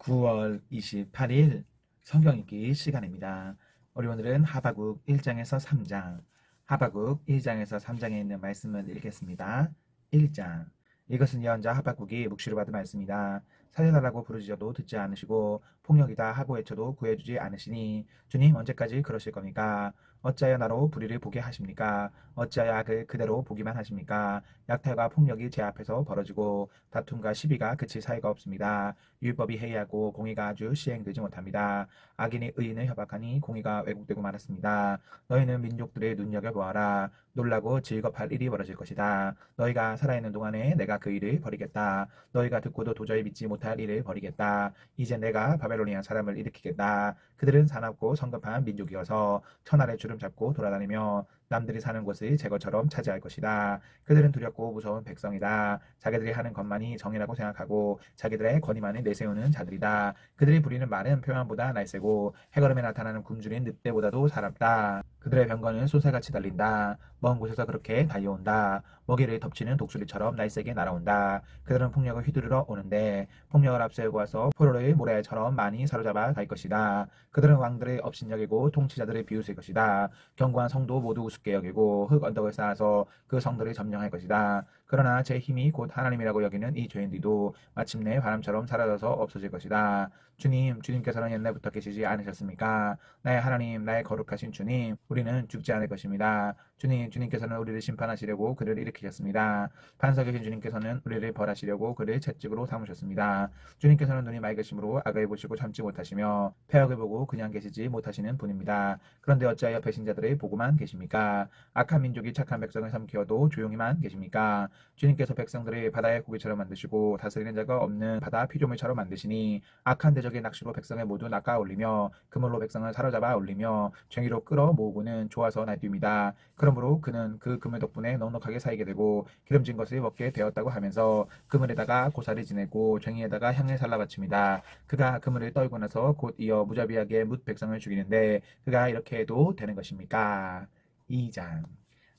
9월 28일 성경 읽기 시간입니다. 우리 오늘은 하박국 1장에서 3장, 하박국 1장에서 3장에 있는 말씀을 읽겠습니다. 1장. 이것은 예언자 하박국이 묵시로 받은 말씀이다. 살려달라고 부르짖어도 듣지 않으시고 폭력이다 하고 외쳐도 구해주지 않으시니 주님 언제까지 그러실 겁니까? 어찌하여 나로 불의를 보게 하십니까? 어찌하여 악을 그대로 보기만 하십니까? 약탈과 폭력이 제 앞에서 벌어지고 다툼과 시비가 그칠 사이가 없습니다. 율법이 해이하고 공의가 아주 시행되지 못합니다. 악인이 의인을 협박하니 공의가 왜곡되고 말았습니다. 너희는 민족들의 눈여겨보아라. 놀라고 즐겁할 일이 벌어질 것이다. 너희가 살아있는 동안에 내가 그 일을 벌이겠다. 너희가 듣고도 도저히 믿지 못할 일을 벌이겠다. 이제 내가 바벨로니아 사람을 일으키겠다. 그들은 사납고 성급한 민족이어서 천하를 주름 잡고 돌아다니며 남들이 사는 곳을 제 것처럼 차지할 것이다. 그들은 두렵고 무서운 백성이다. 자기들이 하는 것만이 정의라고 생각하고 자기들의 권위만을 내세우는 자들이다. 그들이 부리는 말은 표만보다 날쌔고 해걸음에 나타나는 굶주린 늑대보다도 사납다. 그들의 병거는 쏜살같이 달린다. 먼 곳에서 그렇게 달려온다. 먹이를 덮치는 독수리처럼 날쌔게 날아온다. 그들은 폭력을 휘두르러 오는데 폭력을 앞세우고 와서 포로를 모래처럼 많이 사로잡아 갈 것이다. 그들은 왕들을 업신여기고 통치자들을 비웃을 것이다. 견고한 성도 모두 우습게 여기고 흙 언덕을 쌓아서 그 성들을 점령할 것이다. 그러나 제 힘이 곧 하나님이라고 여기는 이 죄인들도 마침내 바람처럼 사라져서 없어질 것이다. 주님께서는 옛날부터 계시지 않으셨습니까? 나의 하나님, 나의 거룩하신 주님, 우리는 죽지 않을 것입니다. 주님께서는 우리를 심판하시려고 그를 일으키셨습니다. 반석에 계신 주님께서는 우리를 벌하시려고 그를 채찍으로 삼으셨습니다. 주님께서는 눈이 맑으심으로 악을 보시고 참지 못하시며 폐역을 보고 그냥 계시지 못하시는 분입니다. 그런데 어찌하여 배신자들을 보고만 계십니까? 악한 민족이 착한 백성을 삼키어도 조용히만 계십니까? 주님께서 백성들을 바다의 고기처럼 만드시고 다스리는 자가 없는 바다 피조물처럼 만드시니 악한 대적의 낚시로 백성을 모두 낚아 올리며 그물로 백성을 사로잡아 올리며 쟁이로 끌어 모으고는 좋아서 날뛰입니다. 그러므로 그는 그 그물 덕분에 넉넉하게 살게 되고 기름진 것을 먹게 되었다고 하면서 그물에다가 고사를 지내고 쟁이에다가 향을 살라 바칩니다. 그가 그물을 떨고 나서 곧 이어 무자비하게 뭇 백성을 죽이는데 그가 이렇게 해도 되는 것입니까? 2장.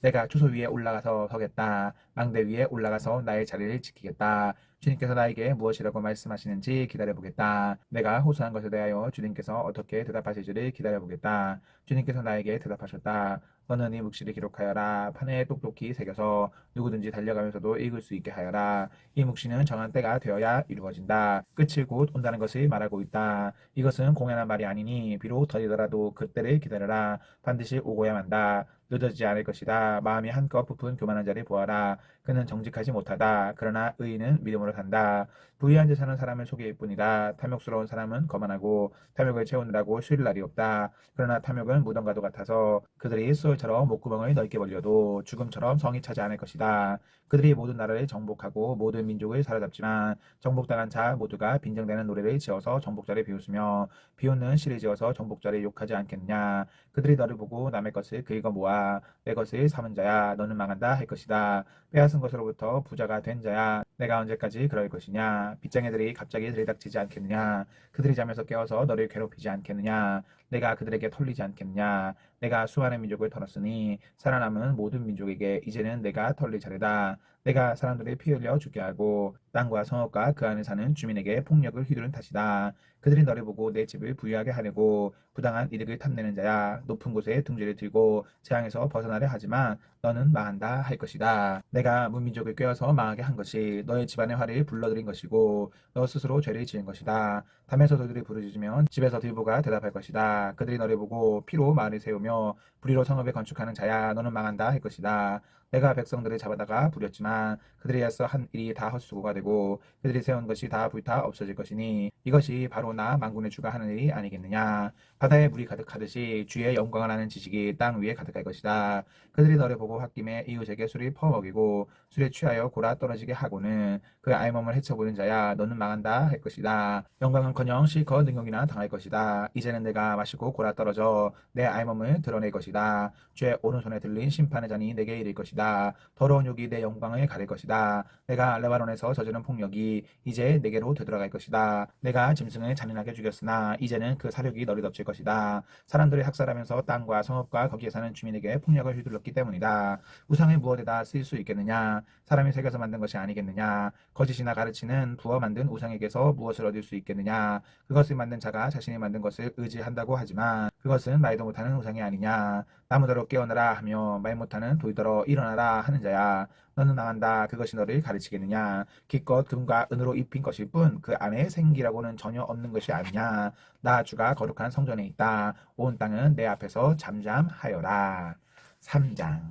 내가 초소 위에 올라가서 서겠다. 망대 위에 올라가서 나의 자리를 지키겠다. 주님께서 나에게 무엇이라고 말씀하시는지 기다려보겠다. 내가 호소한 것에 대하여 주님께서 어떻게 대답하실지를 기다려보겠다. 주님께서 나에게 대답하셨다. 너는 이 묵시를 기록하여라. 판에 똑똑히 새겨서 누구든지 달려가면서도 읽을 수 있게 하여라. 이 묵시는 정한 때가 되어야 이루어진다. 끝이 곧 온다는 것을 말하고 있다. 이것은 공연한 말이 아니니 비록 더디더라도 그때를 기다려라. 반드시 오고야 만다. 늦어지지 않을 것이다. 마음이 한껏 부푼 교만한 자를 보아라. 그는 정직하지 못하다. 그러나 의인은 믿음으로 산다. 부유한 데 사는 사람은 속일 뿐이다. 탐욕스러운 사람은 거만하고 탐욕을 채우느라고 쉴 날이 없다. 그러나 탐욕은 무덤과도 같아서 그들이 수월처럼 목구멍을 넓게 벌려도 죽음처럼 성이 차지 않을 것이다. 그들이 모든 나라를 정복하고 모든 민족을 사로잡지만 정복당한 자 모두가 빈정대는 노래를 지어서 정복자를 비웃으며 비웃는 시를 지어서 정복자를 욕하지 않겠느냐. 그들이 너를 보고 남의 것을 긁어 모아 내 것을 삼은 자야 너는 망한다 할 것이다. 빼앗은 것으로부터 부자가 된 자야 내가 언제까지 그럴 것이냐. 빗장애들이 갑자기 들이닥치지 않겠느냐. 그들이 잠에서 깨어서 너를 괴롭히지 않겠느냐. 내가 그들에게 털리지 않겠느냐. 내가 수많은 민족을 털었으니 살아남은 모든 민족에게 이제는 내가 털릴 차례다. 내가 사람들을 피 흘려 죽게 하고 땅과 성읍과 그 안에 사는 주민에게 폭력을 휘두른 탓이다. 그들이 너를 보고 내 집을 부유하게 하려고 부당한 이득을 탐내는 자야. 높은 곳에 둥지를 들고 재앙에서 벗어나려 하지만 너는 망한다 할 것이다. 내가 문민족을 꿰어서 망하게 한 것이 너의 집안의 화를 불러들인 것이고 너 스스로 죄를 지은 것이다. 담에서 돌들이 부르짖으면 집에서 들보가 대답할 것이다. 그들이 너를 보고 피로 마을을 세우며 불의로 성읍을 건축하는 자야 너는 망한다 할 것이다. 내가 백성들을 잡아다가 부렸지만 그들이 애써 한 일이 다 헛수고가 되고 그들이 세운 것이 다 불타 없어질 것이니 이것이 바로 나 만군의 주가 하는 일이 아니겠느냐. 바다에 물이 가득하듯이 주의 영광을 아는 지식이 땅 위에 가득할 것이다. 그들이 너를 보고 홧김에 이웃에게 술을 퍼먹이고 술에 취하여 골아 떨어지게 하고는 그 알몸을 헤쳐보는 자야 너는 망한다 할 것이다. 영광은커녕 실컷 능욕이나 당할 것이다. 이제는 내가 마시고 골아 떨어져 내 알몸을 드러낼 것이다. 주의 오른손에 들린 심판의 잔이 내게 이를 것이다. 것이다. 더러운 욕이 내 영광을 가릴 것이다. 내가 레바논에서 저지른 폭력이 이제 내게로 되돌아갈 것이다. 내가 짐승을 잔인하게 죽였으나 이제는 그 사륙이 너를 덮칠 것이다. 사람들을 학살하면서 땅과 성읍과 거기에 사는 주민에게 폭력을 휘둘렀기 때문이다. 우상을 무엇에다 쓸 수 있겠느냐? 사람이 새겨서 만든 것이 아니겠느냐? 거짓이나 가르치는 부어 만든 우상에게서 무엇을 얻을 수 있겠느냐? 그것을 만든 자가 자신이 만든 것을 의지한다고 하지만 그것은 말도 못하는 우상이 아니냐? 나무더러 깨어나라 하며 말 못하는 돌더러 일어나라 하는 자야. 너는 나간다. 그것이 너를 가르치겠느냐? 기껏 금과 은으로 입힌 것일 뿐 그 안에 생기라고는 전혀 없는 것이 아니냐? 나 주가 거룩한 성전에 있다. 온 땅은 내 앞에서 잠잠하여라. 3장.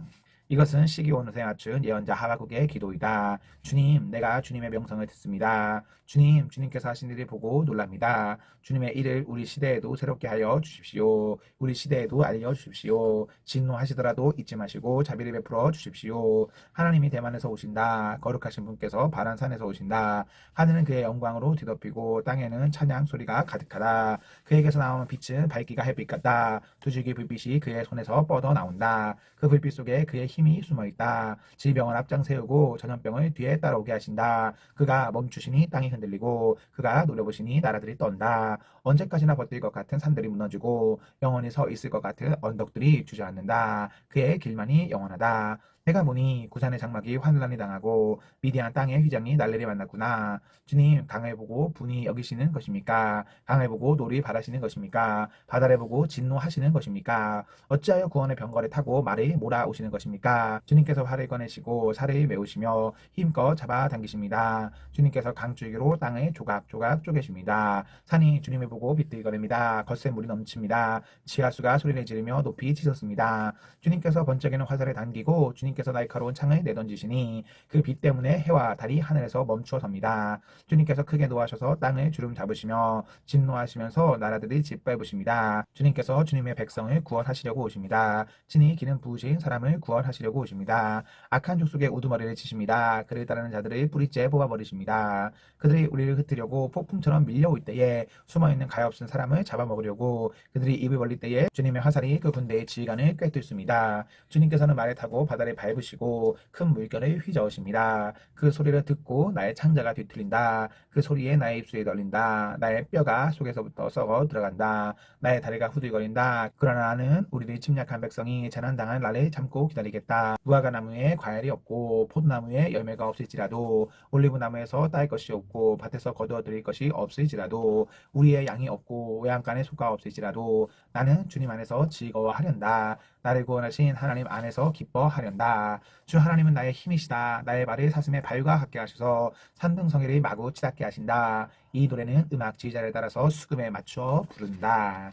이것은 시기 온 옷에 맞춘 예언자 하박국의 기도이다. 주님, 내가 주님의 명성을 듣습니다. 주님, 주님께서 하신 일을 보고 놀랍니다. 주님의 일을 우리 시대에도 새롭게 하여 주십시오. 우리 시대에도 알려 주십시오. 진노하시더라도 잊지 마시고 자비를 베풀어 주십시오. 하나님이 대만에서 오신다. 거룩하신 분께서 바란산에서 오신다. 하늘은 그의 영광으로 뒤덮이고 땅에는 찬양 소리가 가득하다. 그에게서 나오는 빛은 밝기가 햇빛 같다. 두 줄기 불빛이 그의 손에서 뻗어 나온다. 그 불빛 속에 그의 힘이 숨어 있다. 질병을 앞장 세우고 전염병을 뒤에 따라오게 하신다. 그가 멈추시니 땅이 흔들리고 그가 노려보시니 나라들이 떤다. 언제까지나 버틸 것 같은 산들이 무너지고 영원히 서 있을 것 같은 언덕들이 주저앉는다. 그의 길만이 영원하다. 내가 보니 구산의 장막이 환란이 당하고 미디안 땅의 휘장이 날리리 만났구나. 주님, 강을 보고 분이 여기시는 것입니까? 강을 보고 놀이 바라시는 것입니까? 바다를 보고 진노하시는 것입니까? 어찌하여 구원의 병거를 타고 말을 몰아오시는 것입니까? 주님께서 활을 꺼내시고 살을 메우시며 힘껏 잡아당기십니다. 주님께서 강줄기로 땅을 조각조각 쪼개십니다. 산이 주님을 보고 비틀거립니다. 겉에 물이 넘칩니다. 지하수가 소리를 지르며 높이 치솟습니다. 주님께서 번쩍이는 화살을 당기고 주님께서 날카로운 창을 내던지시니 그 빛 때문에 해와 달이 하늘에서 멈추어 섭니다. 주님께서 크게 노하셔서 땅을 주름 잡으시며 진노하시면서 나라들이 짓밟으십니다. 주님께서 주님의 백성을 구원하시려고 오십니다. 친히 기름 부으신 사람을 구원하시려고 오십니다. 악한 족속의 우두머리를 치십니다. 그를 따르는 자들을 뿌리째 뽑아버리십니다. 그들이 우리를 흩으려고 폭풍처럼 밀려올 때에 숨어있는 가엾은 사람을 잡아먹으려고 그들이 입을 벌릴 때에 주님의 화살이 그 군대의 지휘관을 꿰뚫습니다. 주님께서는 말을 타고 바다를 밟으시고 큰 물결을 휘저으십니다. 그 소리를 듣고 나의 창자가 뒤틀린다. 그 소리에 나의 입술이 떨린다. 나의 뼈가 속에서부터 썩어 들어간다. 나의 다리가 후들거린다. 그러나 나는 우리들이 침략한 백성이 재난당할 날을 참고 기다리겠다. 무화과 나무에 과일이 없고 포도나무에 열매가 없을지라도 올리브나무에서 딸 것이 없고 밭에서 거두어 들일 것이 없을지라도 우리의 양이 없고 외양간에 소가 없을지라도 나는 주님 안에서 즐거워하련다. 나를 구원하신 하나님 안에서 기뻐하련다. 주 하나님은 나의 힘이시다. 나의 발을 사슴의 발과 같게 하셔서 산등성이를 마구 치닫게 하신다. 이 노래는 음악 지휘자를 따라서 수금에 맞추어 부른다.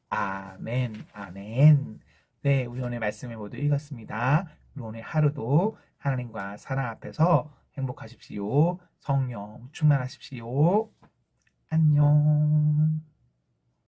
아멘, 아멘. 네, 우리 오늘 말씀을 모두 읽었습니다. 우리 오늘 하루도 하나님과 사랑 앞에서 행복하십시오. 성령 충만하십시오. 안녕.